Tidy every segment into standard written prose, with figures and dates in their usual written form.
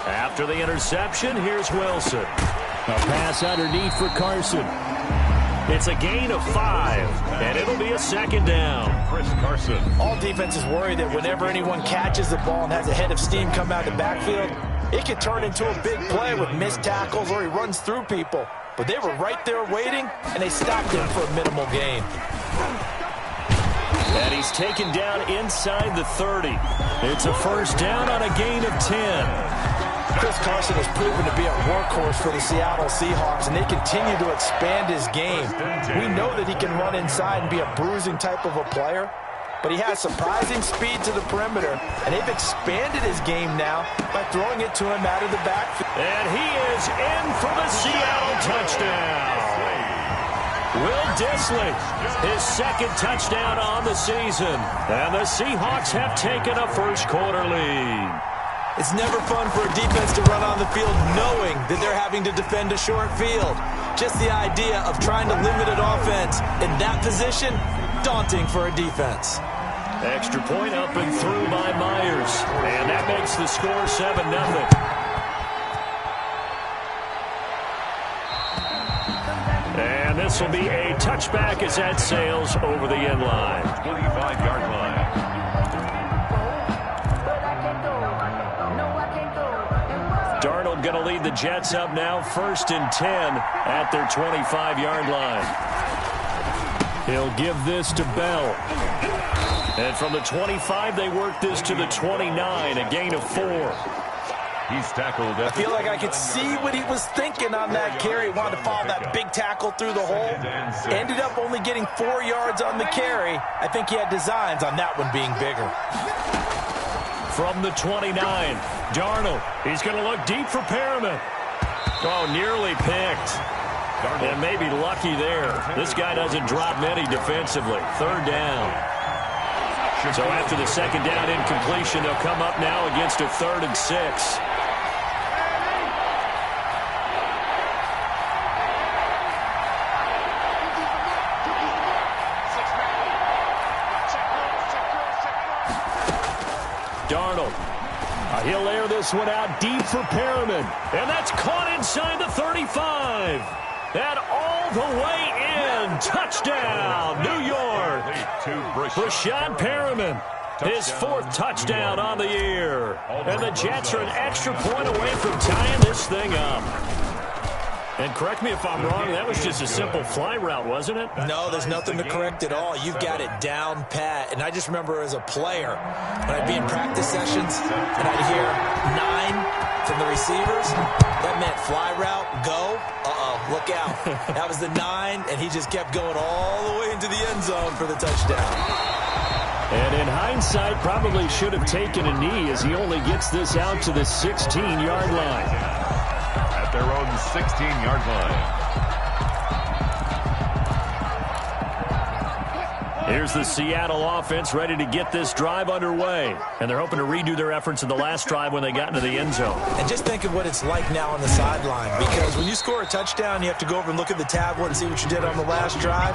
After the interception, here's Wilson. A pass underneath for Carson. It's a gain of 5, and it'll be a second down. Chris Carson. All defenses worry that whenever anyone catches the ball and has a head of steam come out of the backfield, it can turn into a big play with missed tackles or he runs through people. But they were right there waiting, and they stopped him for a minimal gain. And he's taken down inside the 30. It's a first down on a gain of 10. Chris Carson has proven to be a workhorse for the Seattle Seahawks, and they continue to expand his game. We know that he can run inside and be a bruising type of a player, but he has surprising speed to the perimeter, and they've expanded his game now by throwing it to him out of the backfield. And he is in for the Seattle touchdown. Will Dissly, his second touchdown on the season, and the Seahawks have taken a first-quarter lead. It's never fun for a defense to run on the field knowing that they're having to defend a short field. Just the idea of trying to limit an offense in that position, daunting for a defense. Extra point up and through by Myers. And that makes the score 7-0. And this will be a touchback as that sails over the end line. 25-yard line. Darnold going to lead the Jets up now, 1st and 10 at their 25-yard line. He'll give this to Bell. And from the 25, they work this to the 29, a gain of 4. He's tackled. I feel like I could see what he was thinking on that carry. He wanted to follow that big tackle through the hole. Ended up only getting 4 yards on the carry. I think he had designs on that one being bigger. From the 29, Darnold. He's going to look deep for Perriman. Oh, nearly picked. And maybe lucky there. This guy doesn't drop many defensively. 3rd down. So after the 2nd down incompletion, they'll come up now against a 3rd and 6. Darnold. He'll air this one out deep for Perriman. And that's caught inside the 35. And all the way in. Touchdown, New York. Brashad Perriman. His 4th touchdown on the year. And the Jets are an extra point away from tying this thing up. And correct me if I'm wrong, that was just a simple fly route, wasn't it? No, there's nothing to correct at all. You've got it down pat. And I just remember as a player, when I'd be in practice sessions, and I'd hear 9 from the receivers, that meant fly route, go. Look out. That was the 9, and he just kept going all the way into the end zone for the touchdown. And in hindsight, probably should have taken a knee as he only gets this out to the 16-yard line. Their own 16-yard line. Here's the Seattle offense ready to get this drive underway. And they're hoping to redo their efforts in the last drive when they got into the end zone. And just think of what it's like now on the sideline. Because when you score a touchdown, you have to go over and look at the tablet and see what you did on the last drive.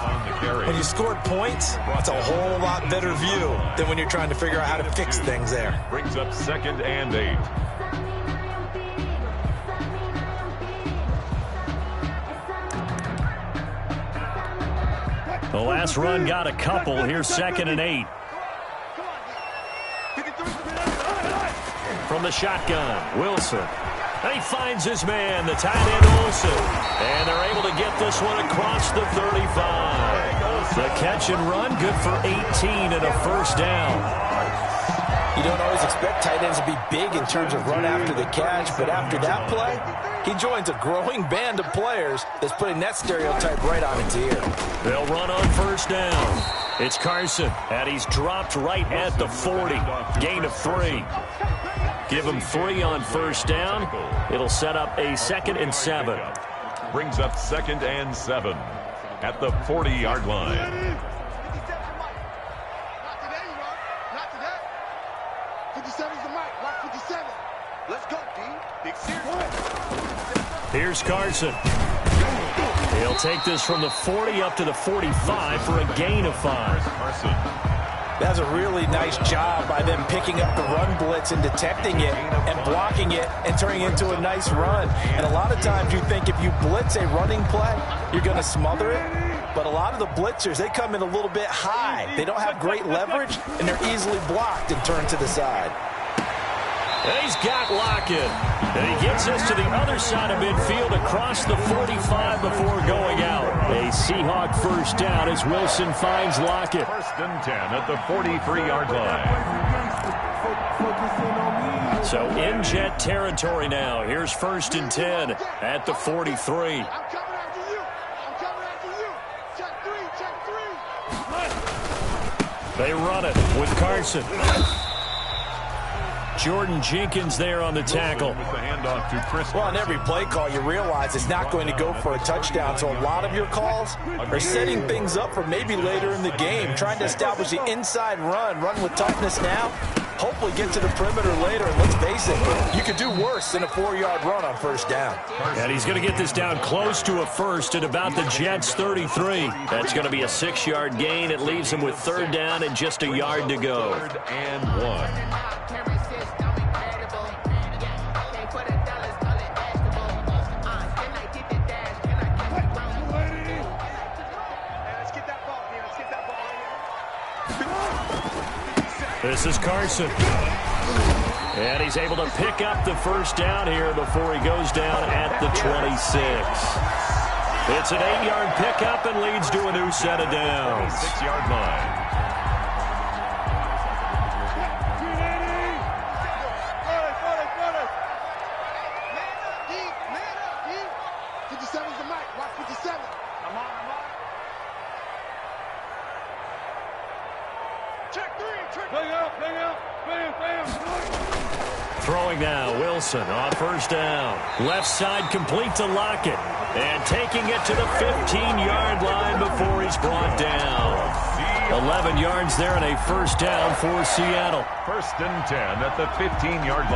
When you scored points, it's a whole lot better view than when you're trying to figure out how to fix things there. Brings up 2nd and 8. The last run got a couple. Here's 2nd and 8. From the shotgun, Wilson. And he finds his man, the tight end Olsen. And they're able to get this one across the 35. The catch and run, good for 18 and a first down. You don't always expect tight ends to be big in terms of run after the catch, but after that play, he joins a growing band of players that's putting that stereotype right on its ear. They'll run on first down. It's Carson, and he's dropped right at the 40. Gain of 3. Give him 3 on first down. It'll set up a 2nd and 7. Brings up 2nd and 7 at the 40-yard line. Here's Carson. He'll take this from the 40 up to the 45 for a gain of 5. Carson. That's a really nice job by them picking up the run blitz and detecting it and blocking it and turning it into a nice run. And a lot of times you think if you blitz a running play, you're going to smother it. But a lot of the blitzers, they come in a little bit high. They don't have great leverage, and they're easily blocked and turned to the side. And he's got Lockett. And he gets us to the other side of midfield across the 45 before going out. A Seahawk first down as Wilson finds Lockett. First and 10 at the 43-yard line. So in Jet territory now. Here's first and 10 at the 43. They run it with Carson. Jordan Jenkins there on the tackle. Well, on every play call, you realize it's not going to go for a touchdown. So a lot of your calls are setting things up for maybe later in the game, trying to establish the inside run with toughness now, hopefully get to the perimeter later. And let's face it, you could do worse than a 4-yard run on first down. And he's going to get this down close to a first at about the Jets' 33. That's going to be a 6-yard gain. It leaves him with third down and just a yard to go. Third and 1. This is Carson. And he's able to pick up the first down here before he goes down at the 26. It's an 8-yard pickup and leads to a new set of downs. 6-yard line. Throwing now, Wilson on first down. Left side complete to Lockett. And taking it to the 15-yard line before he's brought down. 11 yards there and a first down for Seattle. First and 10 at the 15-yard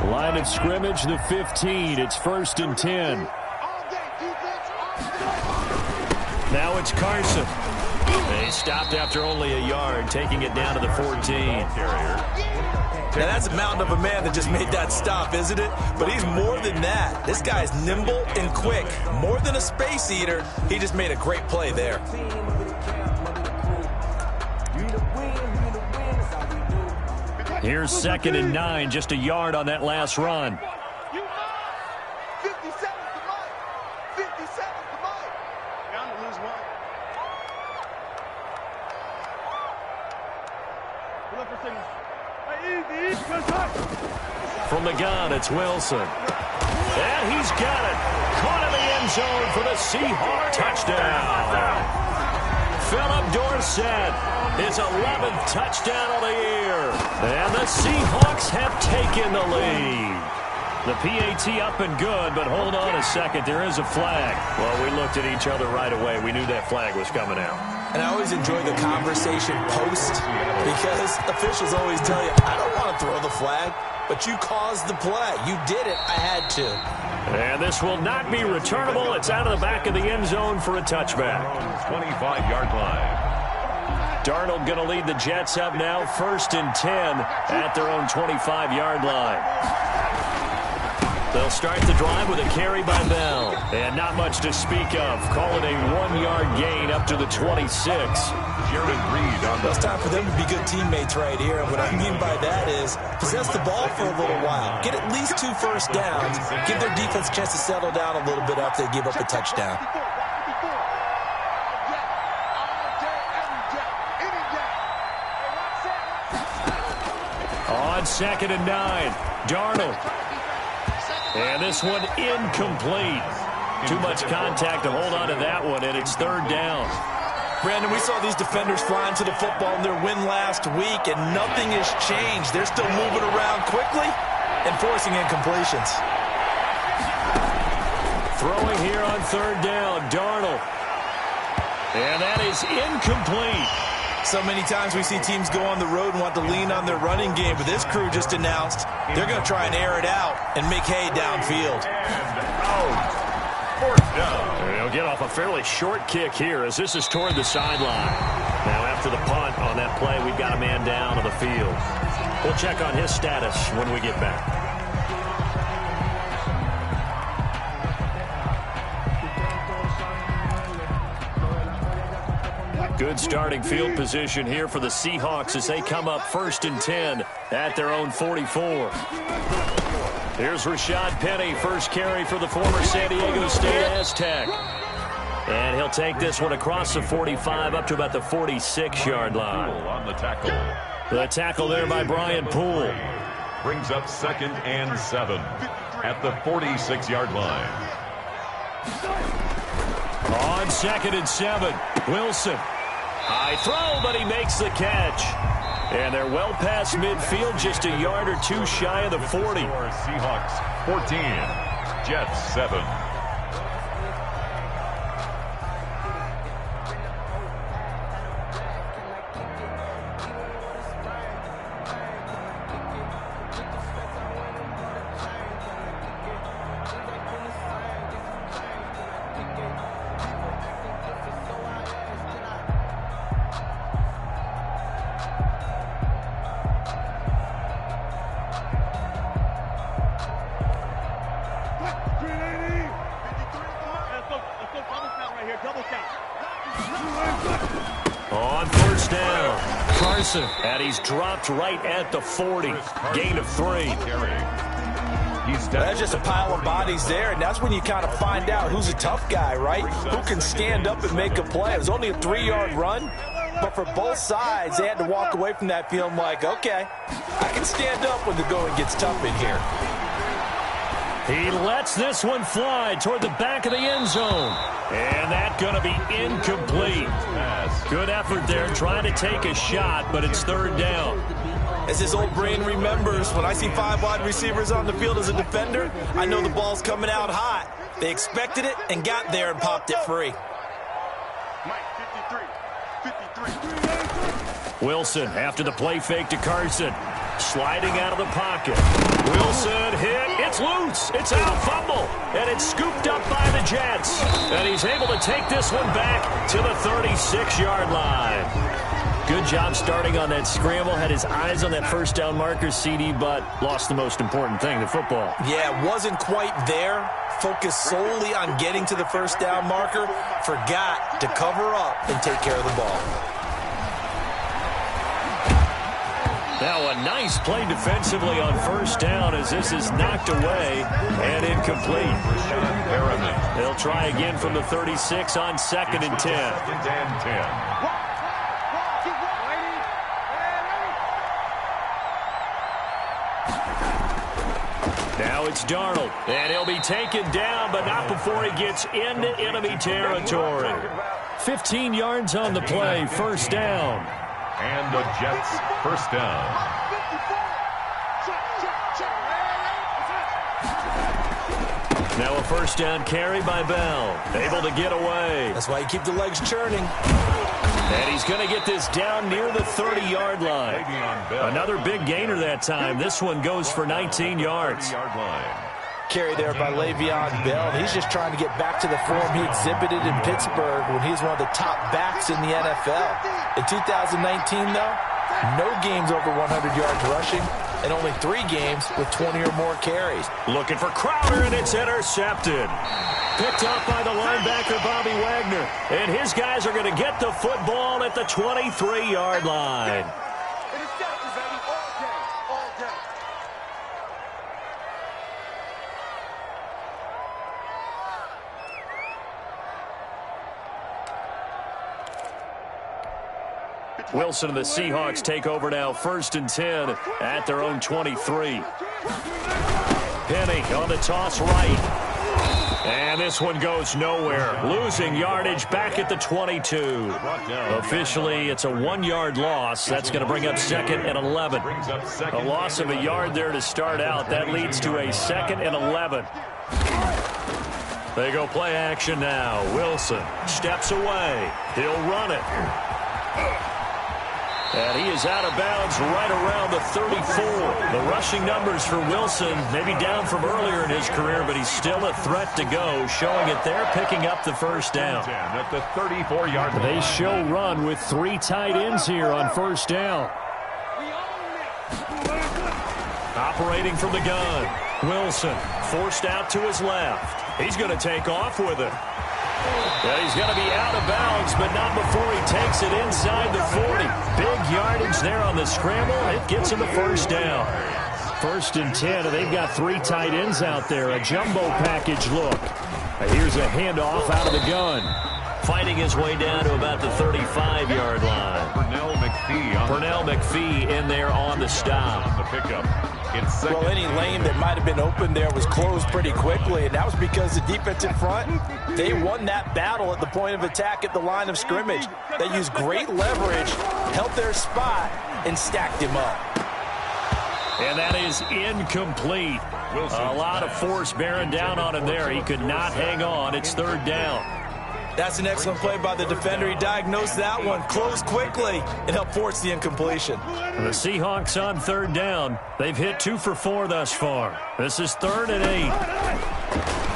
line. Line of scrimmage, the 15. It's first and 10. Now it's Carson. He stopped after only a yard, taking it down to the 14. Now, that's a mountain of a man that just made that stop, isn't it? But he's more than that. This guy's nimble and quick. More than a space eater, he just made a great play there. Here's second and 9, just a yard on that last run. From the gun, it's Wilson. And he's got it. Caught in the end zone for the Seahawks touchdown. Philip Dorsett, his 11th touchdown of the year. And the Seahawks have taken the lead. The PAT up and good, but hold on a second. There is a flag. Well, we looked at each other right away. We knew that flag was coming out. And I always enjoy the conversation post because officials always tell you, I don't want to throw the flag, but you caused the play. You did it. I had to. And this will not be returnable. It's out of the back of the end zone for a touchback. 25-yard line. Darnold going to lead the Jets up now, first and 10 at their own 25-yard line. They'll start the drive with a carry by Bell. And not much to speak of. Call it a 1-yard gain up to the 26. Jared Reed on the... It's time for them to be good teammates right here. And what I mean by that is possess the ball for a little while. Get at least 2 first downs. Give their defense a chance to settle down a little bit after they give up a touchdown. On second and 9, Darnold. And this one incomplete. Too much contact to hold on to that one, and it's third down. Brandon, we saw these defenders flying to the football in their win last week, and nothing has changed. They're still moving around quickly and forcing incompletions. Throwing here on third down, Darnold. And that is incomplete. So many times we see teams go on the road and want to lean on their running game, but this crew just announced they're going to try and air it out and make hay downfield. Fourth down. They'll They'll get off a fairly short kick here as this is toward the sideline. Now after the punt on that play, we've got a man down on the field. We'll check on his status when we get back. Good starting field position here for the Seahawks as they come up 1st and 10 at their own 44. Here's Rashad Penny, first carry for the former San Diego State Aztec. And he'll take this one across the 45 up to about the 46-yard line. On the tackle. The tackle there by Brian Poole. Brings up 2nd and 7 at the 46-yard line. On 2nd and 7, Wilson. High throw, but he makes the catch. And they're well past midfield, just a yard or two shy of the 40. Seahawks 14, Jets 7. On 1st down, Carson, and he's dropped right at the 40. Gain of 3. That's just a pile of bodies there, and that's when you kind of find out who's a tough guy, right? Who can stand up and make a play. It was only a 3-yard run, but for both sides, they had to walk away from that feeling like, okay, I can stand up when the going gets tough in here. He lets this one fly toward the back of the end zone. And that's going to be incomplete. Good effort there trying to take a shot, but it's 3rd down. As his old brain remembers, when I see 5 wide receivers on the field as a defender, I know the ball's coming out hot. They expected it and got there and popped it free. Wilson after the play fake to Carson. Sliding out of the pocket. Wilson hit. It's loose. It's out. Fumble. And it's scooped up by the Jets. And he's able to take this one back to the 36-yard line. Good job starting on that scramble. Had his eyes on that 1st down marker, CD, but lost the most important thing, the football. Yeah, wasn't quite there. Focused solely on getting to the 1st down marker. Forgot to cover up and take care of the ball. Now a nice play defensively on 1st down as this is knocked away and incomplete. They'll try again from the 36 on 2nd and 10. Now it's Darnold, and he'll be taken down, but not before he gets into enemy territory. 15 yards on the play, 1st down. And the Jets 1st down. Now a 1st down carry by Bell. Able to get away. That's why you keep the legs churning. And he's going to get this down near the 30-yard line. Another big gainer that time. This one goes for 19 yards. Carry there by Le'Veon Bell. He's just trying to get back to the form he exhibited in Pittsburgh when he was one of the top backs in the NFL. In 2019, though, no games over 100 yards rushing and only 3 games with 20 or more carries. Looking for Crowder, and it's intercepted. Picked up by the linebacker, Bobby Wagner. And his guys are going to get the football at the 23-yard line. Wilson and the Seahawks take over now, 1st and 10 at their own 23. Penny on the toss right. And this one goes nowhere. Losing yardage back at the 22. Officially, it's a 1-yard loss. That's going to bring up 2nd and 11. A loss of a yard there to start out. That leads to a 2nd and 11. They go play action now. Wilson steps away. He'll run it. And he is out of bounds right around the 34. The rushing numbers for Wilson, maybe down from earlier in his career, but he's still a threat to go, showing it there, picking up the first down. At the 34-yard line. They show run with 3 tight ends here on first down. Operating from the gun. Wilson forced out to his left. He's going to take off with it. Yeah, he's going to be out of bounds, but not before he takes it inside the 40. Big yardage there on the scramble. It gets him the first down. 1st and 10, and they've got 3 tight ends out there. A jumbo package look. Here's a handoff out of the gun. Fighting his way down to about the 35-yard line. Pernell McPhee in there on the stop. On the pickup. Well, any lane that might have been open there was closed pretty quickly, and that was because the defensive front, they won that battle at the point of attack at the line of scrimmage. They used great leverage, held their spot, and stacked him up. And that is incomplete. A lot of force bearing down on him there. He could not hang on. It's 3rd down. That's an excellent play by the defender. He diagnosed that one, closed quickly, and helped force the incompletion. The Seahawks on 3rd down. They've hit 2 for 4 thus far. This is 3rd and 8.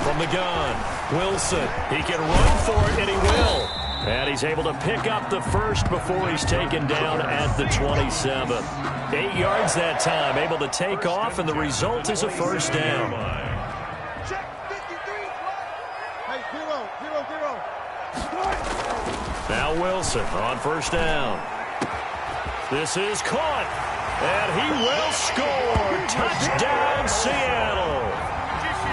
From the gun, Wilson. He can run for it, and he will. And he's able to pick up the first before he's taken down at the 27. 8 yards that time, able to take off, and the result is a first down. Now Wilson on first down. This is caught, and he will score. Touchdown, Seattle.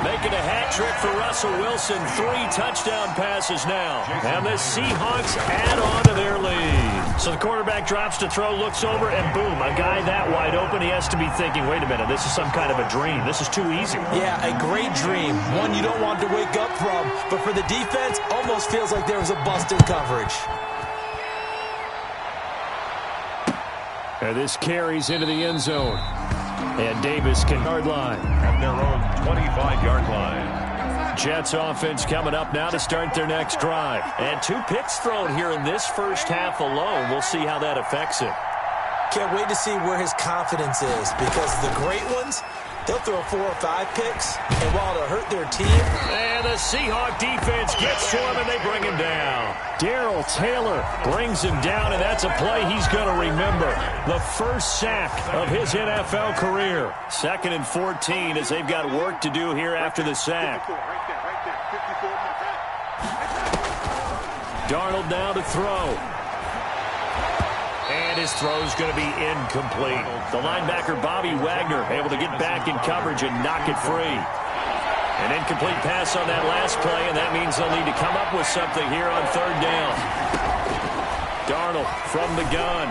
Making a hat trick for Russell Wilson. 3 touchdown passes now. And the Seahawks add on to their lead. So the quarterback drops to throw, looks over, and boom, a guy that wide open. He has to be thinking, wait a minute, this is some kind of a dream. This is too easy. Yeah, a great dream. One you don't want to wake up from. But for the defense, almost feels like there was a bust in coverage. And this carries into the end zone. And Davis can yard line. At their own 25-yard line. Jets offense coming up now to start their next drive. And 2 picks thrown here in this first half alone. We'll see how that affects it. Can't wait to see where his confidence is, because the great ones, they'll throw 4 or 5 picks, and while it'll hurt their team. And the Seahawk defense gets to him, and they bring him down. Darrell Taylor brings him down, and that's a play he's going to remember. The first sack of his NFL career. 2nd and 14 as they've got work to do here after the sack. Darnold now to throw. And his throw's going to be incomplete. The linebacker, Bobby Wagner, able to get back in coverage and knock it free. An incomplete pass on that last play, and that means they'll need to come up with something here on 3rd down. Darnold from the gun.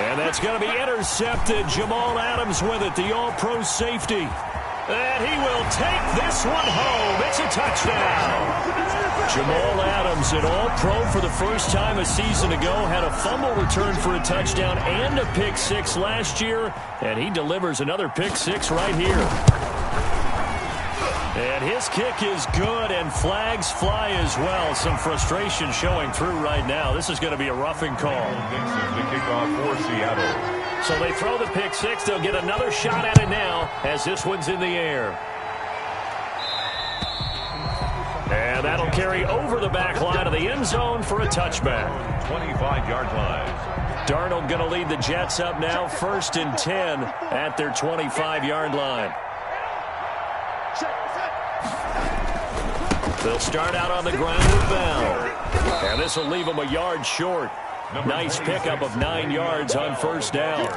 And that's going to be intercepted. Jamal Adams with it, the all-pro safety. And he will take this one home. It's a touchdown. Jamal Adams, an all-pro for the first time a season ago, had a fumble return for a touchdown and a pick 6 last year, and he delivers another pick 6 right here. And his kick is good, and flags fly as well. Some frustration showing through right now. This is going to be a roughing call. This is the kickoff for Seattle. So they throw the pick 6. They'll get another shot at it now as this one's in the air. And that'll carry over the back line of the end zone for a touchback. 25-yard line. Darnold going to lead the Jets up now, 1st and 10 at their 25-yard line. They'll start out on the ground with Bell. And this will leave them a yard short. Nice pickup of 9 yards on first down.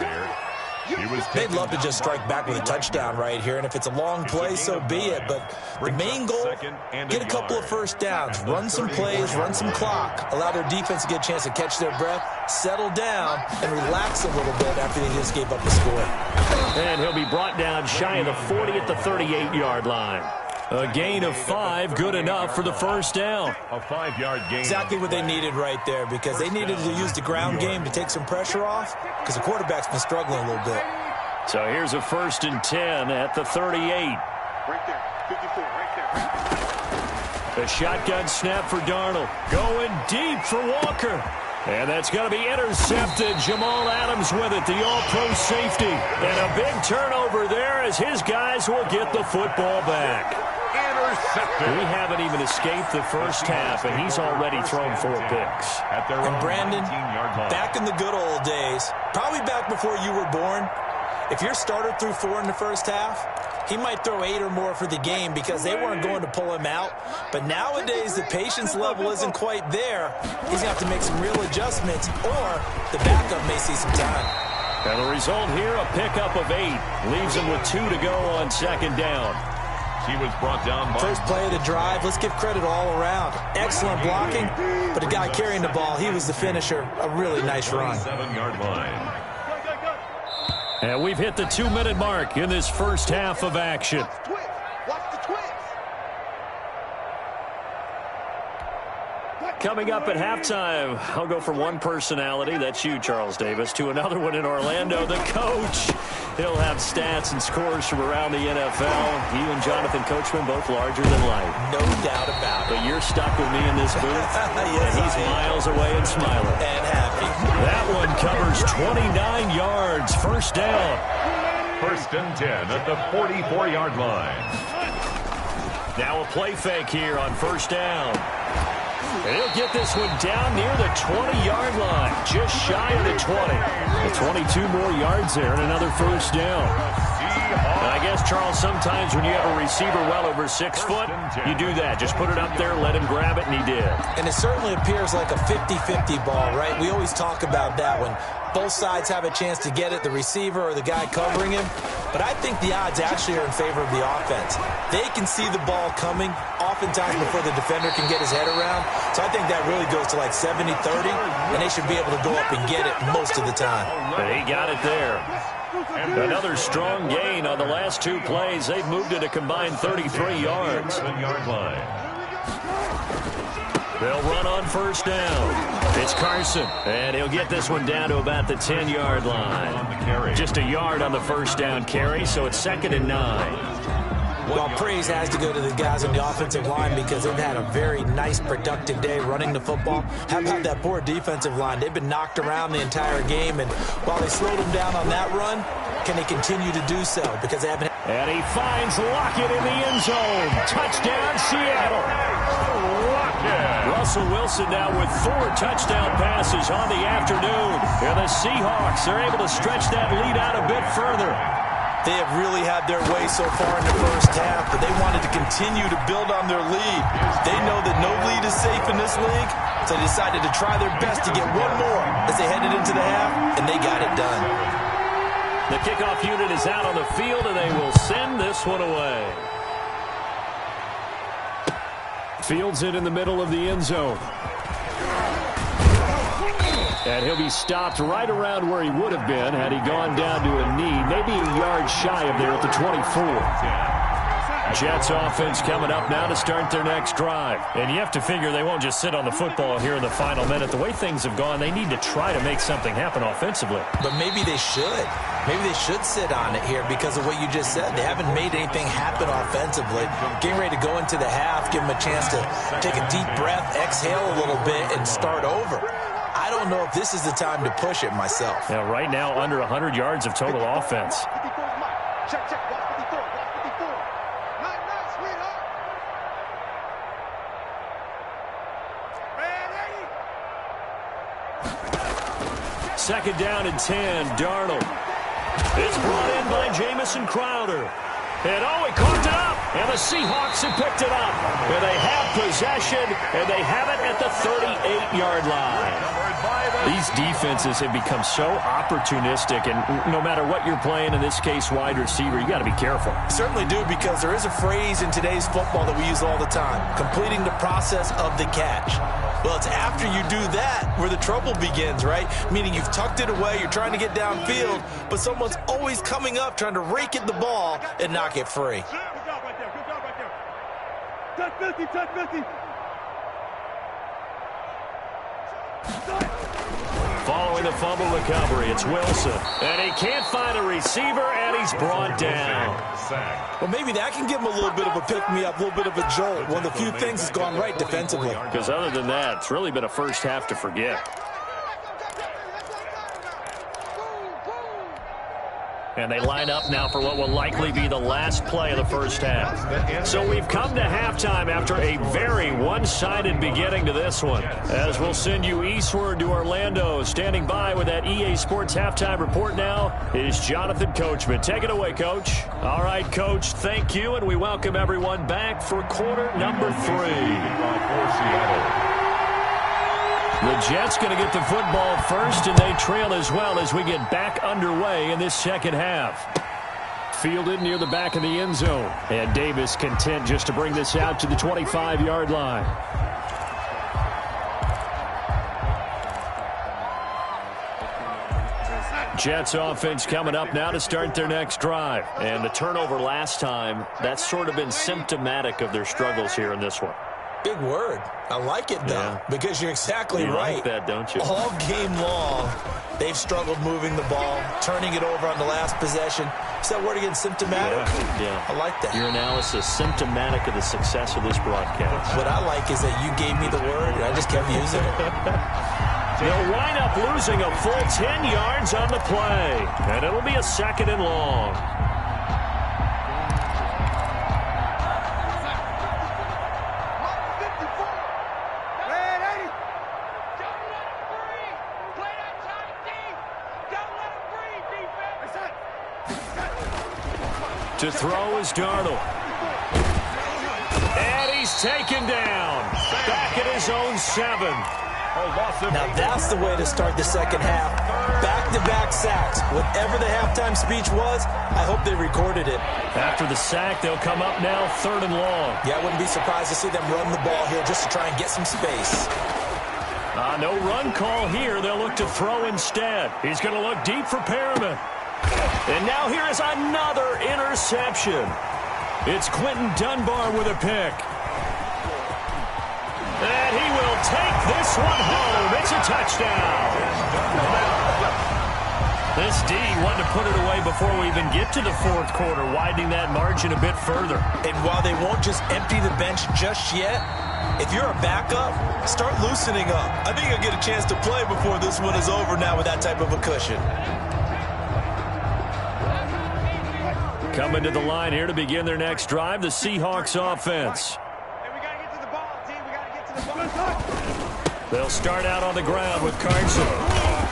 They'd love to just strike back with a touchdown right here, and if it's a long play, so be it. But the main goal, get a couple of first downs, run some plays, run some clock, allow their defense to get a chance to catch their breath, settle down, and relax a little bit after they just gave up the score. And he'll be brought down shy of the 40 at the 38-yard line. A gain of 5, good enough for the first down. A 5-yard gain. Exactly what they needed right there, because they needed to use the ground game to take some pressure off, because the quarterback's been struggling a little bit. So here's a 1st and 10 at the 38. Right there, 54, right there. A shotgun snap for Darnold. Going deep for Walker. And that's going to be intercepted. Jamal Adams with it, the all-pro safety. And a big turnover there as his guys will get the football back. Intercepted. We haven't even escaped the first half, and he's already thrown 4 picks. And Brandon, back in the good old days, probably back before you were born, if your starter threw 4 in the first half, he might throw 8 or more for the game because they weren't going to pull him out. But nowadays, the patience level isn't quite there. He's going to have to make some real adjustments, or the backup may see some time. And the result here, a pickup of 8. Leaves him with 2 to go on second down. He was brought down by... First play of the drive, let's give credit all around. Excellent blocking, but the guy carrying the ball, he was the finisher. A really nice run. 7-yard line. And we've hit the 2-minute mark in this first half of action. Watch the twins. Coming up at halftime, I'll go from one personality, that's you, Charles Davis, to another one in Orlando, the coach. He'll have stats and scores from around the NFL. You and Jonathan Coachman, both larger than life. No doubt about it. But you're stuck with me in this booth, Yes, and he's miles away and smiling. And happy. That one covers 29 yards, first down. First and 10 at the 44-yard line. Now a play fake here on first down. And he'll get this one down near the 20-yard line, just shy of the 20. Well, 22 more yards there and another first down. And I guess, Charles, sometimes when you have a receiver well over 6 foot, you do that. Just put it up there, let him grab it, and he did. And it certainly appears like a 50-50 ball, right? We always talk about that when both sides have a chance to get it, the receiver or the guy covering him. But I think the odds actually are in favor of the offense. They can see the ball coming oftentimes before the defender can get his head around. So I think that really goes to like 70-30, and they should be able to go up and get it most of the time. But he got it there. Another strong gain on the last 2 plays. They've moved it a combined 33 yards. 7-yard line. They'll run on first down. It's Carson, and he'll get this one down to about the 10-yard line. Just a yard on the first down carry, so it's 2nd and 9. Well, praise has to go to the guys on the offensive line because they've had a very nice, productive day running the football. How about that poor defensive line? They've been knocked around the entire game, and while they slowed them down on that run, can they continue to do so? Because they haven't... And he finds Lockett in the end zone. Touchdown, Seattle. Russell Wilson now with 4 touchdown passes on the afternoon. And the Seahawks are able to stretch that lead out a bit further. They have really had their way so far in the first half, but they wanted to continue to build on their lead. They know that no lead is safe in this league, so they decided to try their best to get one more as they headed into the half, and they got it done. The kickoff unit is out on the field, and they will send this one away. Fields it in the middle of the end zone. And he'll be stopped right around where he would have been had he gone down to a knee, maybe a yard shy of there at the 24. Jets offense coming up now to start their next drive. And you have to figure they won't just sit on the football here in the final minute. The way things have gone, they need to try to make something happen offensively. But maybe they should. Maybe they should sit on it here because of what you just said. They haven't made anything happen offensively. Getting ready to go into the half, give them a chance to take a deep breath, exhale a little bit, and start over. I don't know if this is the time to push it myself. Yeah, right now under 100 yards of total offense. Check, check. Watch 54. Watch 54. Nice, sweetheart. Ready? Second down and 10, Darnold. It's brought in by Jamison Crowder. And he caught it up. And the Seahawks have picked it up. And they have possession, and they have it at the 38-yard line. These defenses have become so opportunistic, and no matter what you're playing, in this case wide receiver, you got to be careful. Certainly do, because there is a phrase in today's football that we use all the time, completing the process of the catch. Well, it's after you do that where the trouble begins, right? Meaning you've tucked it away, you're trying to get downfield, but someone's always coming up trying to rake at the ball and knock it free. Good job right there. Good job right there. Touch 50, touch 50. Following the fumble recovery, it's Wilson. And he can't find a receiver, and he's brought down. Well, maybe that can give him a little bit of a pick-me-up, a little bit of a jolt. One of the few things that's gone right defensively. Because other than that, it's really been a first half to forget. And they line up now for what will likely be the last play of the first half. So we've come to halftime after a very one-sided beginning to this one. As we'll send you eastward to Orlando. Standing by with that EA Sports halftime report now is Jonathan Coachman. Take it away, Coach. All right, Coach, thank you, and we welcome everyone back for quarter number 3. The Jets going to get the football first, and they trail as well as we get back underway in this second half. Fielded near the back of the end zone. And Davis content just to bring this out to the 25-yard line. Jets offense coming up now to start their next drive. And the turnover last time, that's sort of been symptomatic of their struggles here in this one. Big word. I like it, though, because you're exactly right. You like that, don't you? All game long, they've struggled moving the ball, turning it over on the last possession. Is that word again, symptomatic? Yeah. I like that. Your analysis, symptomatic of the success of this broadcast. What I like is that you gave me the word, and I just kept using it. They'll wind up losing a full 10 yards on the play, and it'll be a 2nd and long. To throw is Darnold. And he's taken down. Back at his own 7. Now that's the way to start the second half. Back-to-back sacks. Whatever the halftime speech was, I hope they recorded it. After the sack, they'll come up now 3rd and long. Yeah, I wouldn't be surprised to see them run the ball here just to try and get some space. No run call here. They'll look to throw instead. He's going to look deep for Perriman. And now here is another interception. It's Quentin Dunbar with a pick. And he will take this one home. It's a touchdown. This D wanted to put it away before we even get to the 4th quarter, widening that margin a bit further. And while they won't just empty the bench just yet, if you're a backup, start loosening up. I think you'll get a chance to play before this one is over now with that type of a cushion. Coming to the line here to begin their next drive, the Seahawks offense. Hey, we got to get to the ball, team. We got to get to the ball. They'll start out on the ground with Carson.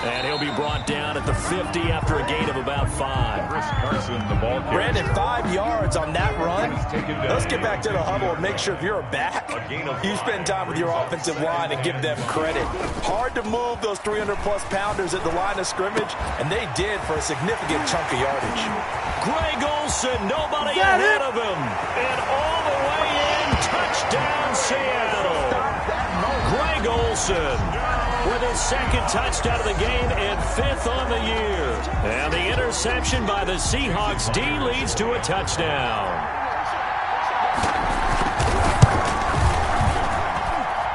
And he'll be brought down at the 50 after a gain of about 5. Chris Carson, the ball carrier. Brandon, 5 yards on that run. Let's get back to the huddle and make sure if you're a back, you spend time with your offensive line and give them credit. Hard to move those 300-plus pounders at the line of scrimmage, and they did for a significant chunk of yardage. Greg Olsen, nobody ahead of him. And all the way in, touchdown Seattle. Greg Olsen with his 2nd touchdown of the game and 5th on the year. And the interception by the Seahawks D leads to a touchdown.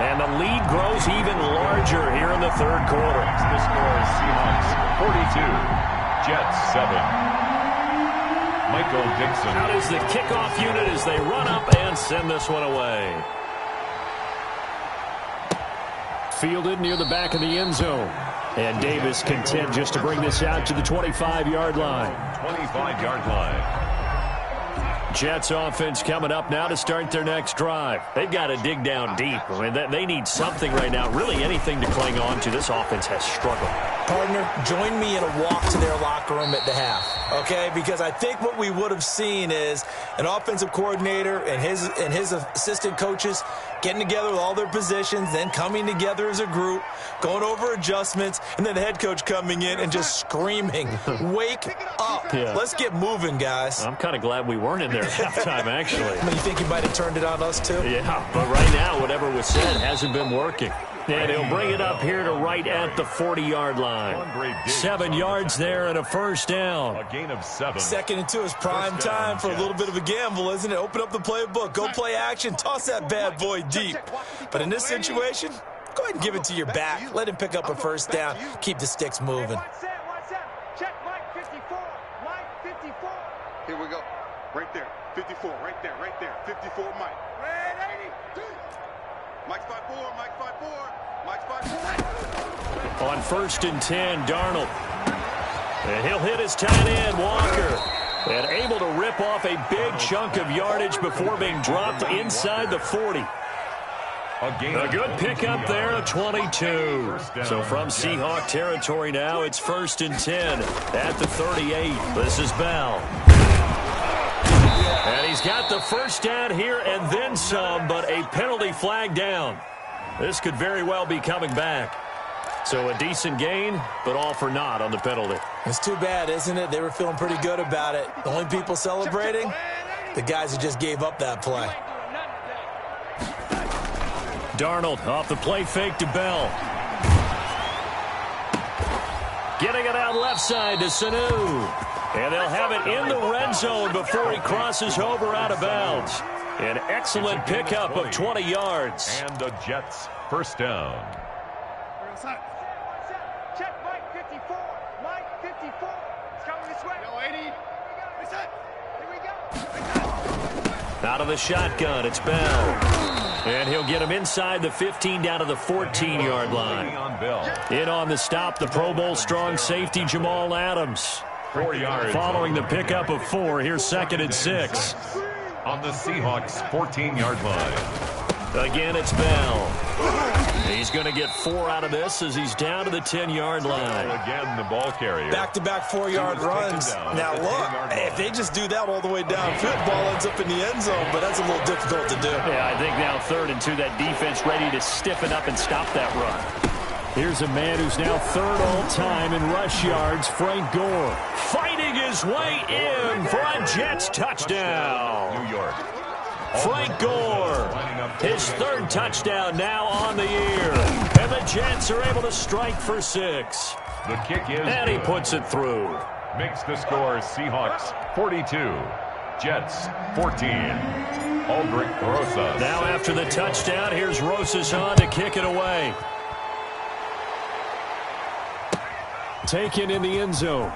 And the lead grows even larger here in the 3rd quarter. The score is Seahawks 42, Jets 7. Michael Dixon. Out is the kickoff unit as they run up and send this one away. Fielded near the back of the end zone. And Davis content just to bring this out to the 25-yard line. 25-yard line. Jets offense coming up now to start their next drive. They've got to dig down deep. I mean, they need something right now, really anything to cling on to. This offense has struggled. Partner, join me in a walk to their locker room at the half, okay? Because I think what we would have seen is an offensive coordinator and his assistant coaches getting together with all their positions, then coming together as a group, going over adjustments, and then the head coach coming in and just screaming, wake up. Yeah. Let's get moving, guys. I'm kind of glad we weren't in there at halftime, actually. You think you might have turned it on us, too? Yeah, but right now, whatever was said hasn't been working. And he'll bring it up here to right at the 40-yard line. 7 yards there and a 1st down. A gain of 7. 2nd and 2 is prime time for a little bit of a gamble, isn't it? Open up the playbook, go play action, toss that bad boy deep. But in this situation, go ahead and give it to your back. Let him pick up a 1st down. Keep the sticks moving. Check Mike 54. Mike 54. Here we go. Right there. 54. Right there. 54 Mike. Red 80. Mike's 5-4. Mike's 5-4. Mike's 5-4. On 1st and 10, Darnold. And he'll hit his tight end, Walker. And able to rip off a big chunk of yardage before being dropped inside the 40. A good pickup there, a 22. So from Seahawk territory now, it's 1st and 10 at the 38. This is Bell. And he's got the first down here and then some, but a penalty flag down. This could very well be coming back. So a decent gain, but all for naught on the penalty. It's too bad, isn't it? They were feeling pretty good about it. The only people celebrating, the guys who just gave up that play. Darnold off the play fake to Bell. Getting it out left side to Sanu. And they'll have it in the red zone before he crosses over out of bounds. An excellent pickup of 20 yards. And the Jets first down. Check Mike 54. Mike 54. It's coming this way. Yo, 80. Reset. Here we go. Out of the shotgun, it's Bell. And he'll get him inside the 15 down to the 14-yard line. In on the stop, the Pro Bowl strong safety Jamal Adams. 4 yards. Following the pickup of 4, here's 2nd and 6. On the Seahawks 14-yard line. Again, it's Bell. He's going to get 4 out of this as he's down to the 10-yard line. Again, the ball carrier. Back-to-back 4-yard runs. Now, look, if they just do that all the way downfield, ball ends up in the end zone, but that's a little difficult to do. Yeah, I think now 3rd and 2, that defense ready to stiffen up and stop that run. Here's a man who's now 3rd all-time in rush yards, Frank Gore. Fighting his way in for a Jets touchdown. New York. Frank Gore, his 3rd touchdown now on the year. And the Jets are able to strike for 6. The kick is and he puts it through. Makes the score Seahawks 42, Jets 14. Aldrich Rosas. Now after the touchdown, here's Rosas on to kick it away. Taken in the end zone.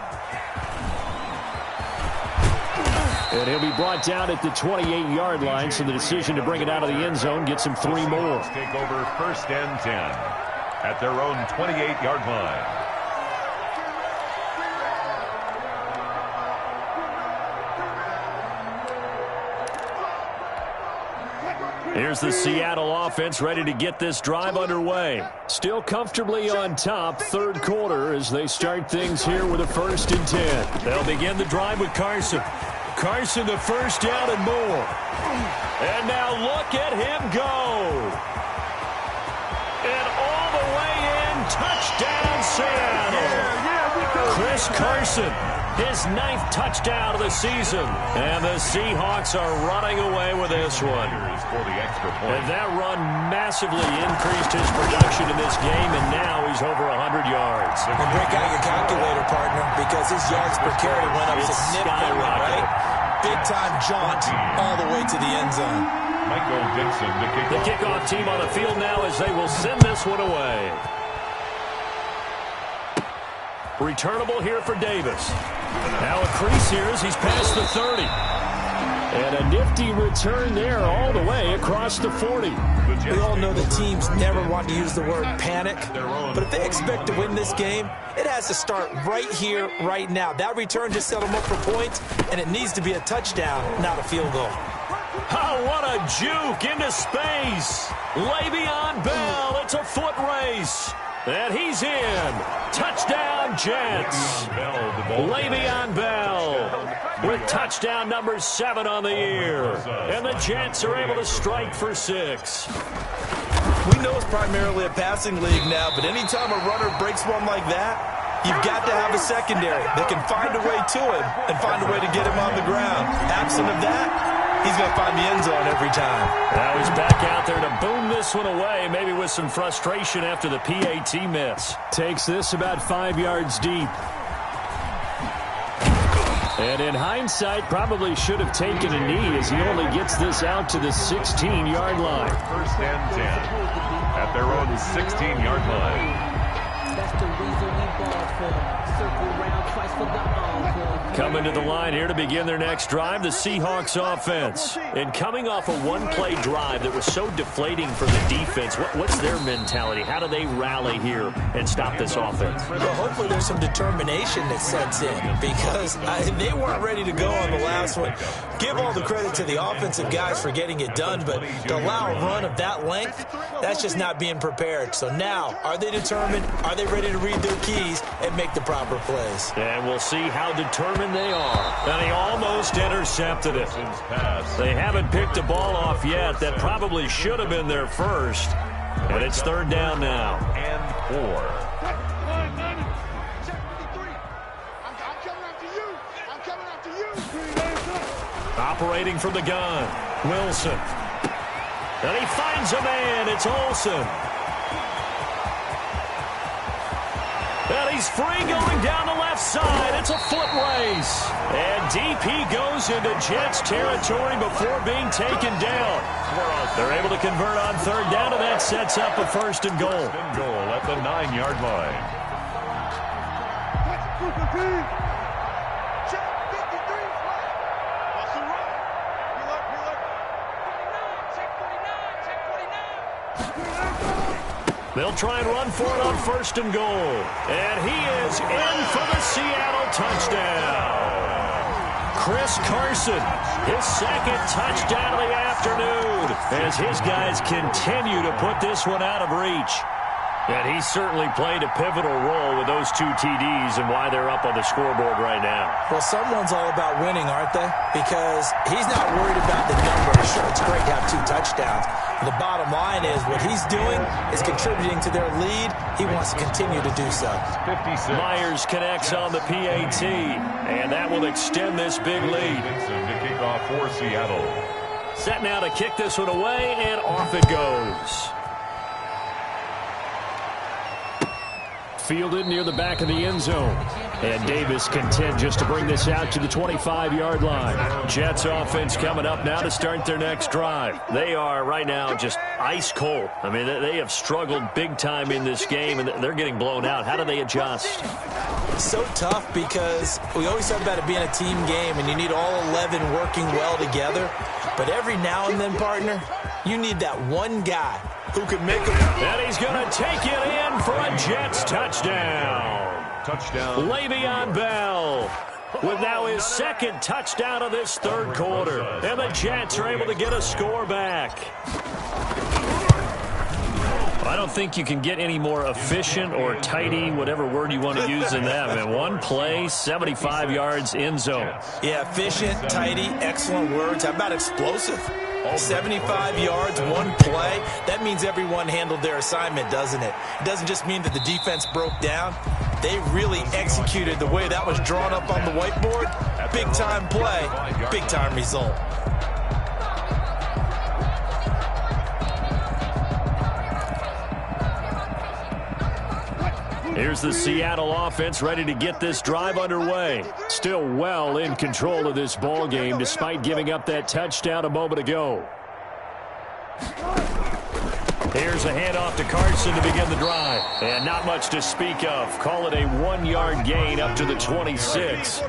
And he'll be brought down at the 28-yard line, so the decision to bring it out of the end zone gets him 3 more. Take over 1st and 10 at their own 28-yard line. Here's the Seattle offense ready to get this drive underway. Still comfortably on top, 3rd quarter as they start things here with a 1st and 10. They'll begin the drive with Carson. Carson, the first down and more. And now look at him go. And all the way in, touchdown Seattle. Chris Carson, his 9th touchdown of the season. And the Seahawks are running away with this one. And that run massively increased his production in this game, and now he's over 100 yards. And break out your calculator, partner, because his yards per carry went up significantly, right? Big-time jaunt all the way to the end zone. Michael Dixon to kick the kickoff team on the field now as they will send this one away. Returnable here for Davis. Now a crease here as he's past the 30. And a nifty return there all the way across the 40. We all know the teams never want to use the word panic, but if they expect to win this game, it has to start right here, right now. That return just set them up for points, and it needs to be a touchdown, not a field goal. Oh, what a juke into space. Le'Veon Bell, it's a foot race. And he's in. Touchdown, Jets. Le'Veon Bell with touchdown number 7 on the year. And the Jets are able to strike for 6. We know it's primarily a passing league now, but anytime a runner breaks one like that, you've got to have a secondary that can find a way to him and find a way to get him on the ground. Absent of that, he's going to find the end zone every time. Now he's back out there to boom this one away, maybe with some frustration after the PAT miss. Takes this about 5 yards deep. And in hindsight, probably should have taken a knee as he only gets this out to the 16-yard line. 1st and 10 at their own 16-yard line. Coming to the line here to begin their next drive, the Seahawks offense. And coming off a one-play drive that was so deflating for the defense, what's their mentality? How do they rally here and stop this offense? Well, hopefully there's some determination that sets in because they weren't ready to go on the last one. Give all the credit to the offensive guys for getting it done, but to allow a run of that length, that's just not being prepared. So now, are they determined? Are they ready to read their keys and make the proper plays? And we'll see how determined they are. And he almost intercepted it. They haven't picked the ball off yet. That probably should have been their first. And it's third down now. And 4. Operating from the gun, Wilson. And he finds a man. It's Olsen. And he's free going down the left side. It's a foot race. And DP goes into Jets territory before being taken down. They're able to convert on third down, and that sets up a first and goal. First and goal at the 9-yard line. They'll try and run for it on first and goal. And he is in for the Seattle touchdown. Chris Carson, his second touchdown of the afternoon, as his guys continue to put this one out of reach. And he certainly played a pivotal role with those 2 TDs and why they're up on the scoreboard right now. Well, someone's all about winning, aren't they? Because he's not worried about the numbers. Sure, it's great to have 2 touchdowns. The bottom line is what he's doing is contributing to their lead. He wants to continue to do so. 56. Myers connects on the PAT, and that will extend this big lead. To kick off for Seattle. Set now to kick this one away, and off it goes. Fielded near the back of the end zone. And Davis content just to bring this out to the 25-yard line. Jets offense coming up now to start their next drive. They are right now just ice cold. I mean, they have struggled big time in this game, and they're getting blown out. How do they adjust? So tough because we always talk about it being a team game, and you need all 11 working well together. But every now and then, partner, you need that one guy who can make them. And he's going to take it in for a Jets touchdown. Touchdown. Le'Veon Bell with now his second touchdown of this third quarter. And the Jets are able to get a score back. I don't think you can get any more efficient or tidy, whatever word you want to use in that. I mean, one play, 75 yards, end zone. Yeah, efficient, tidy, excellent words. How about explosive? 75 yards, one play. That means everyone handled their assignment, doesn't it? It doesn't just mean that the defense broke down. They really executed the way that was drawn up on the whiteboard. Big-time play, big-time result. Here's the Seattle offense ready to get this drive underway. Still well in control of this ball game despite giving up that touchdown a moment ago. Here's a handoff to Carson to begin the drive. And not much to speak of. Call it a 1-yard gain up to the 26.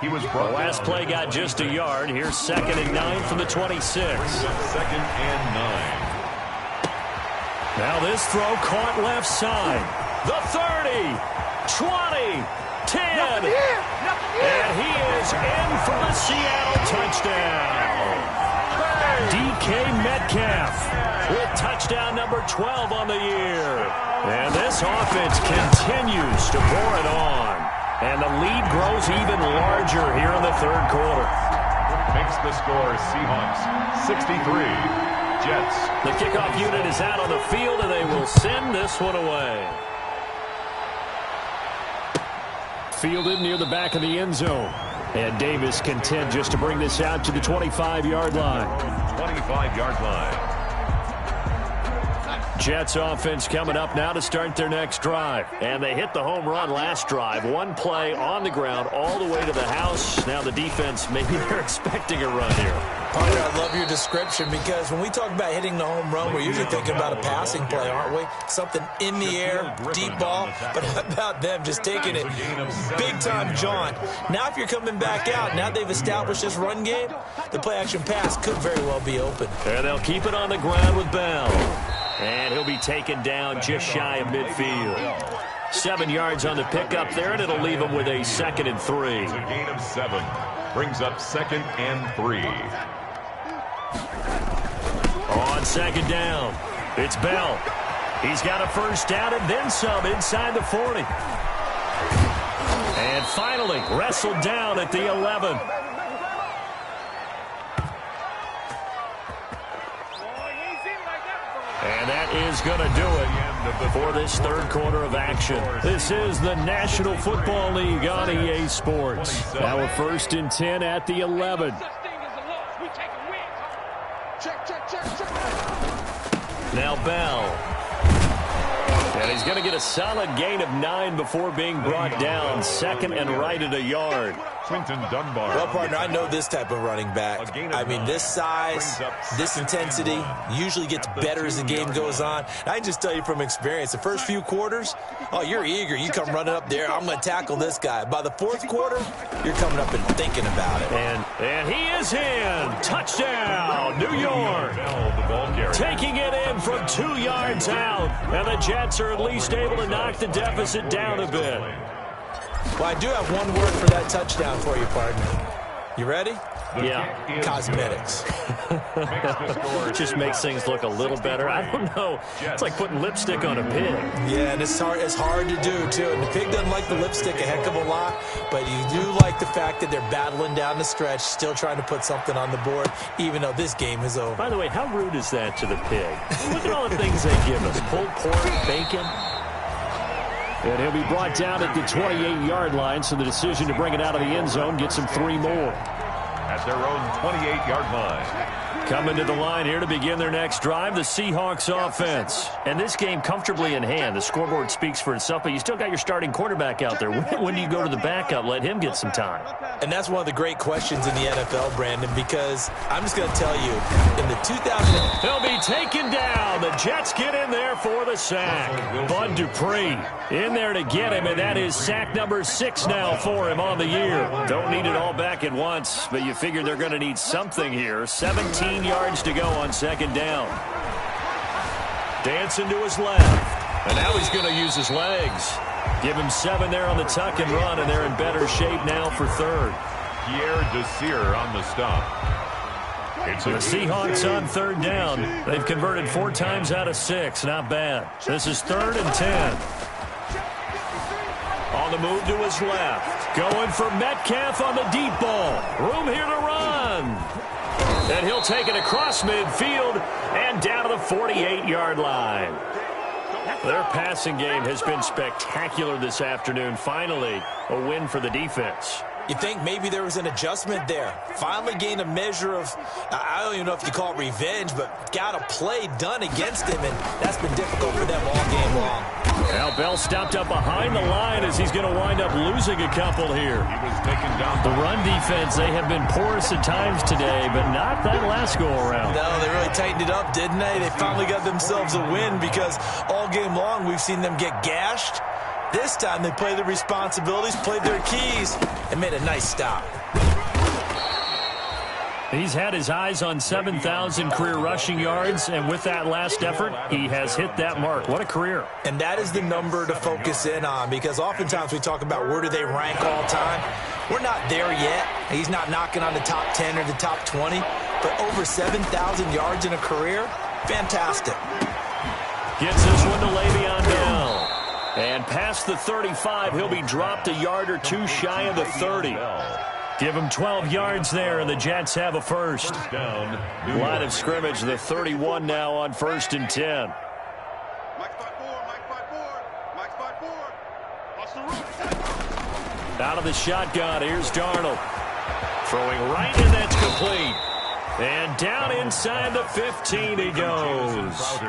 He was The last play got just a yard. Here's 2nd and 9 from the 26. 2nd and 9. Now this throw caught left side. The 30, 20, 10, and he is in for the Seattle touchdown. DK Metcalf with touchdown number 12 on the year. And this offense continues to pour it on. And the lead grows even larger here in the third quarter. Makes the score Seahawks 63, Jets. The kickoff unit is out on the field, and they will send this one away. Fielded near the back of the end zone. And Davis content just to bring this out to the 25-yard line. 25-yard line. Jets offense coming up now to start their next drive. And they hit the home run last drive. One play on the ground all the way to the house. Now the defense, maybe they're expecting a run here. Partner, I love your description because when we talk about hitting the home run, we're usually thinking about a passing play, aren't we? Something in the air, deep ball. But how about them just taking it big-time jaunt? Now if you're coming back out, now they've established this run game, the play-action pass could very well be open. And they'll keep it on the ground with Bell. And he'll be taken down just shy of midfield. 7 yards on the pickup there, and it'll leave him with a 2nd and 3. It's a gain of 7. Brings up 2nd and 3. On 2nd down, it's Bell. He's got a 1st down and then some inside the 40. And finally wrestled down at the 11. And that is going to do it for this 3rd quarter of action. This is the National Football League on EA Sports. Now a 1st and 10 at the 11. Now Bell. And he's going to get a solid gain of 9 before being brought down. 2nd and right at a yard. Quinton Dunbar. Well, partner, I know this type of running back. I mean, this size, this intensity usually gets better as the game goes on. And I can just tell you from experience, the first few quarters, oh, you're eager. You come running up there, I'm going to tackle this guy. By the 4th quarter, you're coming up and thinking about it. And he is in. Touchdown, New York. Taking it in from 2 yards out. And the Jets are at least able to knock the deficit down a bit. Well, I do have one word for that touchdown for you, partner. You ready? Yeah. Cosmetics. It just makes things look a little better. I don't know. It's like putting lipstick on a pig. Yeah, and it's hard to do, too. And the pig doesn't like the lipstick a heck of a lot, but you do like the fact that they're battling down the stretch, still trying to put something on the board, even though this game is over. By the way, how rude is that to the pig? Look at all the things they give us. Pulled pork, bacon. And he'll be brought down at the 28-yard line, so the decision to bring it out of the end zone gets him 3 more. At their own 28-yard line. Coming to the line here to begin their next drive, the Seahawks offense. And this game comfortably in hand. The scoreboard speaks for itself, but you still got your starting quarterback out there. When do you go to the backup? Let him get some time. And that's one of the great questions in the NFL, Brandon, because I'm just going to tell you, in the 2000... He'll be taken down. The Jets get in there for the sack. Bud Dupree in there to get him, and that is sack number 6 now for him on the year. Don't need it all back at once, but you figure they're going to need something here. 17 yards to go on 2nd down. Dancing to his left, and now he's going to use his legs. Give him 7 there on the tuck and run, and they're in better shape now for 3rd. Pierre Desir on the stop. So the Seahawks on 3rd down. They've converted 4 times out of 6. Not bad. This is 3rd and 10. On the move to his left. Going for Metcalf on the deep ball. Room here to run. And he'll take it across midfield and down to the 48-yard line. Their passing game has been spectacular this afternoon. Finally, a win for the defense. You think maybe there was an adjustment there. Finally gained a measure of, I don't even know if you call it revenge, but got a play done against him, and that's been difficult for them all game long. Now Bell stopped up behind the line as he's going to wind up losing a couple here. He was taken down. The run defense, they have been porous at times today, but not that last go-around. No, they really tightened it up, didn't they? They finally got themselves a win because all game long we've seen them get gashed. This time they played their responsibilities, played their keys, and made a nice stop. He's had his eyes on 7,000 career rushing yards, and with that last effort, he has hit that mark. What a career. And that is the number to focus in on, because oftentimes we talk about where do they rank all time. We're not there yet. He's not knocking on the top 10 or the top 20, but over 7,000 yards in a career, fantastic. Gets this one to Le'Veon Bell. And past the 35, he'll be dropped a yard or 2 shy of the 30. Give him 12 yards there, and the Jets have a first. Line of scrimmage, the 31 now on 1st and 10. Out of the shotgun, here's Darnold. Throwing right, and that's complete. And down inside the 15 he goes.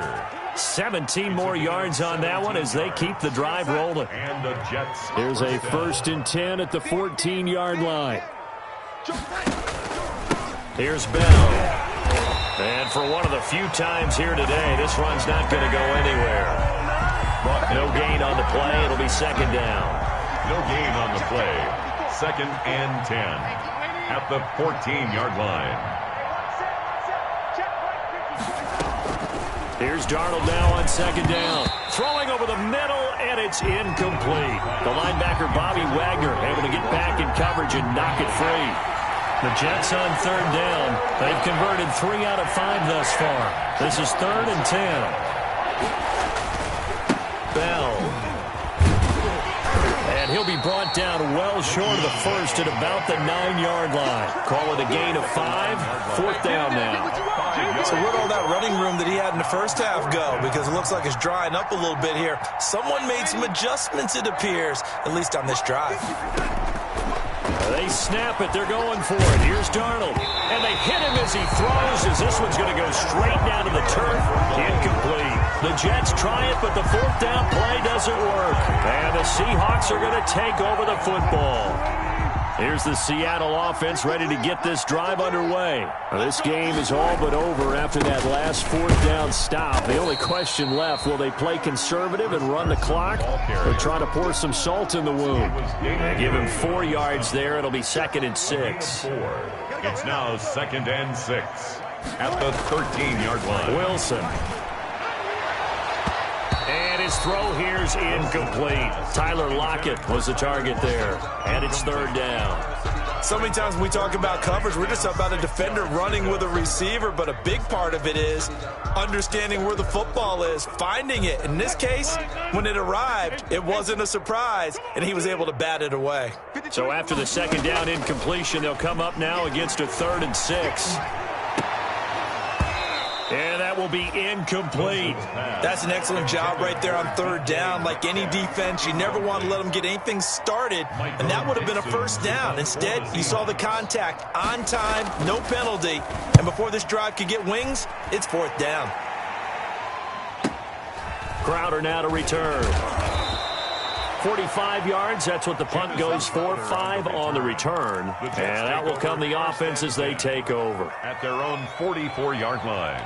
17 more yards on that one as they keep the drive rolling. Here's a 1st and 10 at the 14-yard line. Here's Bell. And for one of the few times here today, this run's not going to go anywhere. No gain on the play. It'll be second down. No gain on the play. Second and 10 at the 14-yard line. Here's Darnold now on second down. Throwing over the middle, and it's incomplete. The linebacker, Bobby Wagner, able to get back in coverage and knock it free. The Jets on third down. They've converted 3 out of 5 thus far. This is third and 10. Bell. And he'll be brought down well short of the first at about the 9-yard line. Call it a gain of 5. Fourth down now. So where'd all that running room that he had in the first half go? Because it looks like it's drying up a little bit here. Someone made some adjustments, it appears, at least on this drive. They snap it. They're going for it. Here's Darnold. And they hit him as he throws, as this one's going to go straight down to the turf. Incomplete. The Jets try it, but the fourth down play doesn't work. And the Seahawks are going to take over the football. Here's the Seattle offense ready to get this drive underway. This game is all but over after that last fourth down stop. The only question left, will they play conservative and run the clock or try to pour some salt in the wound? They give him 4 yards there. It'll be second and 6. It's now second and 6 at the 13-yard line. Wilson. And his throw here's incomplete. Tyler Lockett was the target there. And it's third down. So many times when we talk about coverage, we're just talking about a defender running with a receiver, but a big part of it is understanding where the football is, finding it. In this case, when it arrived, it wasn't a surprise, and he was able to bat it away. So after the second down incompletion, they'll come up now against a third and 6. And that will be incomplete. That's an excellent job right there on third down. Like any defense, you never want to let them get anything started, and that would have been a first down. Instead, you saw the contact on time, no penalty, and before this drive could get wings, it's fourth down. Crowder now to return. 45 yards, that's what the punt goes for. 5 on the return. And that will come the offense as they take over. At their own 44-yard line.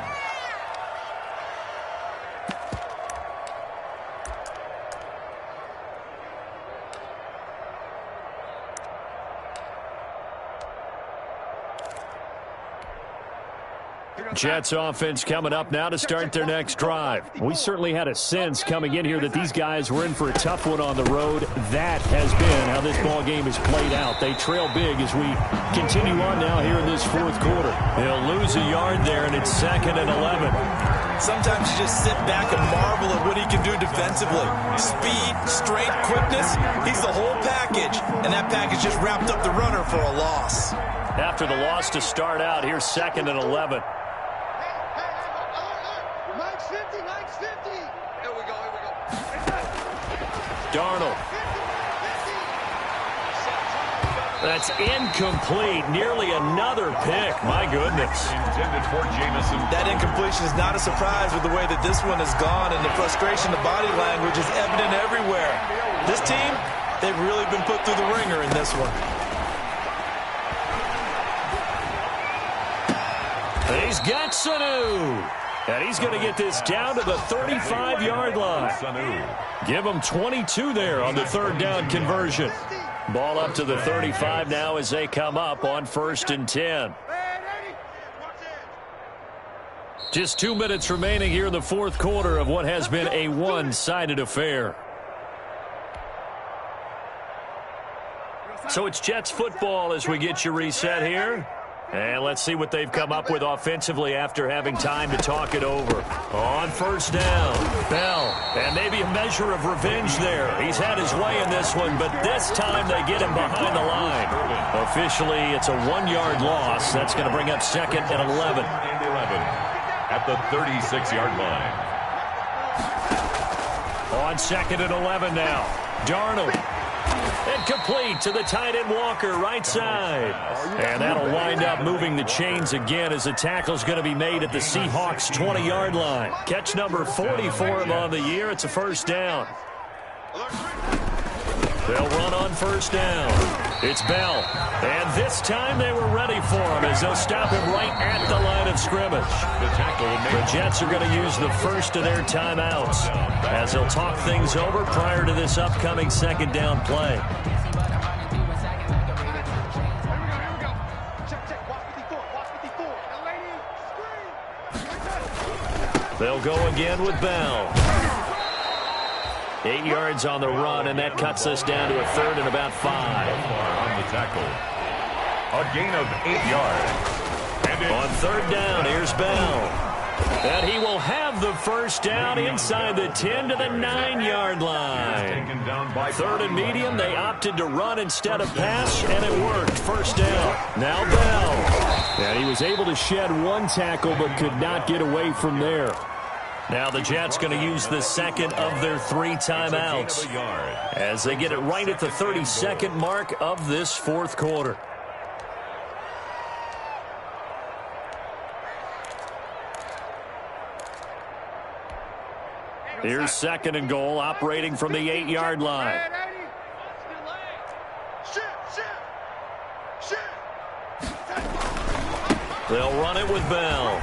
Jets offense coming up now to start their next drive. We certainly had a sense coming in here that these guys were in for a tough one on the road. That has been how this ball game has played out. They trail big as we continue on now here in this fourth quarter. They'll lose a yard there, and it's second and 11. Sometimes you just sit back and marvel at what he can do defensively. Speed, strength, quickness, he's the whole package. And that package just wrapped up the runner for a loss. After the loss to start out, here's second and 11. Darnold. That's incomplete. Nearly another pick. My goodness. Intended for Jamison. That incompletion is not a surprise with the way that this one has gone, and the frustration, the body language is evident everywhere. This team, they've really been put through the ringer in this one. He's got Sanu. And he's going to get this down to the 35-yard line. Give him 22 there on the third down conversion. Ball up to the 35 now as they come up on first and 10. Just 2 minutes remaining here in the fourth quarter of what has been a one-sided affair. So it's Jets football as we get you reset here. And let's see what they've come up with offensively after having time to talk it over. On first down, Bell. And maybe a measure of revenge there. He's had his way in this one, but this time they get him behind the line. Officially, it's a 1-yard loss. That's going to bring up second and 11. At the 36-yard line. On second and 11 now. Darnold. And complete to the tight end Walker, right side. And that'll wind up moving the chains again as the tackle's going to be made at the Seahawks' 20-yard line. Catch number 40 for him on the year. It's a first down. They'll run on first down. It's Bell. And this time they were ready for him as they'll stop him right at the line of scrimmage. The Jets are going to use the first of their timeouts as they'll talk things over prior to this upcoming second down play. They'll go again with Bell. 8 yards on the run, and that cuts us down to a third and about 5. On the tackle. A gain of 8 yards. And on third down, here's Bell. And he will have the first down inside the 10 to the 9-yard line. Third and medium, they opted to run instead of pass, and it worked. First down. Now Bell. And he was able to shed one tackle but could not get away from there. Now the Jets going to use the second of their 3 timeouts as they get it right at the 32nd mark of this fourth quarter. Here's second and goal, operating from the 8-yard line. They'll run it with Bell.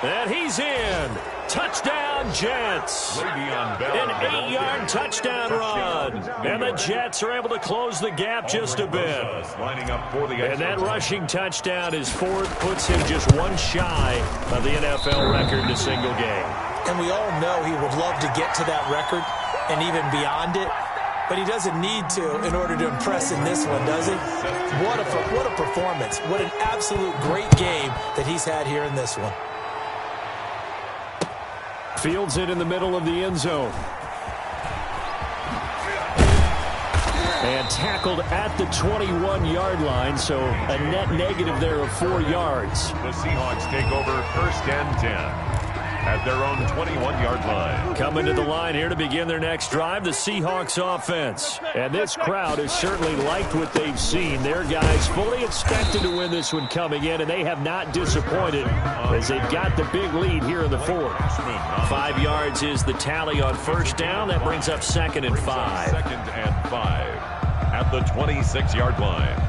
And he's in. Touchdown, Jets. An 8-yard touchdown run. And the Jets are able to close the gap just a bit. And that rushing touchdown is fourth, puts him just one shy of the NFL record in a single game. And we all know he would love to get to that record and even beyond it. But he doesn't need to in order to impress in this one, does he? What a performance. What an absolute great game that he's had here in this one. Fields it in the middle of the end zone. And tackled at the 21-yard line, so a net negative there of 4 yards. The Seahawks take over first and 10. At their own 21-yard line. Coming to the line here to begin their next drive, the Seahawks offense. And this crowd has certainly liked what they've seen. Their guys fully expected to win this one coming in, and they have not disappointed as they've got the big lead here in the fourth. 5 yards is the tally on first down. That brings up second and 5. Second and 5 at the 26-yard line.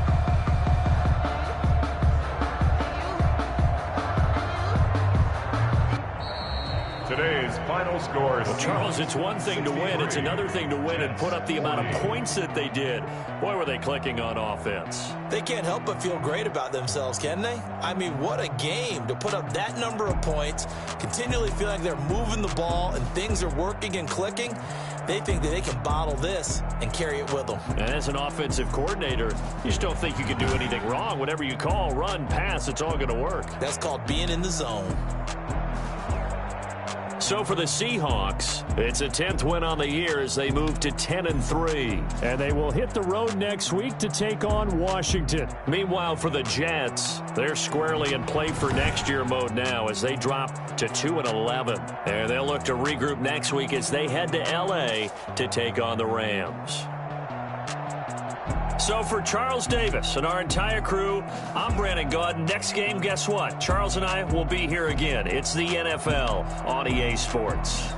Today's final scores. Well, Charles, it's one thing to win. It's another thing to win and put up the amount of points that they did. Boy, were they clicking on offense. They can't help but feel great about themselves, can they? I mean, what a game to put up that number of points, continually feel like they're moving the ball and things are working and clicking. They think that they can bottle this and carry it with them. And as an offensive coordinator, you just don't think you can do anything wrong. Whatever you call, run, pass, it's all going to work. That's called being in the zone. So for the Seahawks, it's a 10th win on the year as they move to 10-3. And they will hit the road next week to take on Washington. Meanwhile, for the Jets, they're squarely in play for next year mode now as they drop to 2-11. And they'll look to regroup next week as they head to L.A. to take on the Rams. So for Charles Davis and our entire crew, I'm Brandon Gaudin. Next game, guess what? Charles and I will be here again. It's the NFL on EA Sports.